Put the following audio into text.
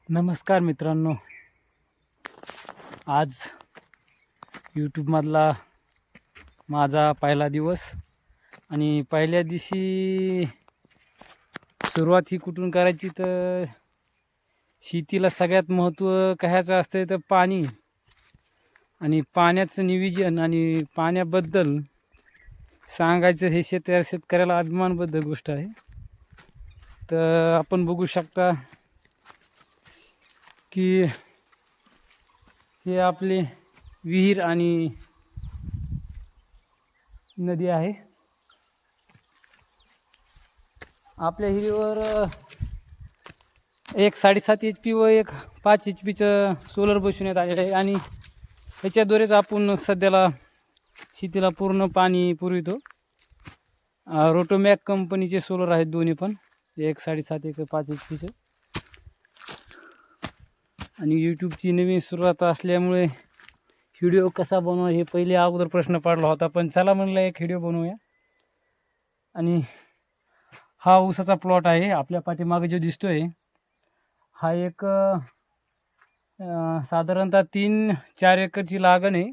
नमस्कार मित्रांनो, आज यूट्यूबमधला माझा पहिला दिवस आणि पहिल्या दिवशी सुरुवात ही कुठून करायची तर शेतीला सगळ्यात महत्त्व कशाचं असतं तर पाणी आणि पाण्याचं नियोजन आणि पाण्याबद्दल सांगायचं हे शेतकऱ्याला अभिमानबद्ध गोष्ट आहे. तर आपण बघू शकता की हे आपले विहीर आणि नदी आहे. आपल्या विहिरीवर एक 7.5 HP व एक 5 HP सोलर बसवण्यात आलेलं आहे आणि ह्याच्याद्वारेच आपण सध्याला शेतीला पूर्ण पाणी पुरवितो. रोटोमॅक कंपनीचे सोलर आहेत दोन्ही पण, एक 7.5 एक 5 HP आणि यूट्यूबची नवीन सुरुवात असल्यामुळे व्हिडिओ कसा बनवा हे पहिले अगोदर प्रश्न पडला होता, पण चला म्हणलं एक व्हिडिओ बनवूया. आणि हा ऊसाचा प्लॉट आहे आपल्या पाठीमागे जो दिसतोय हा एक साधारणतः 3-4 एकरची लागण आहे.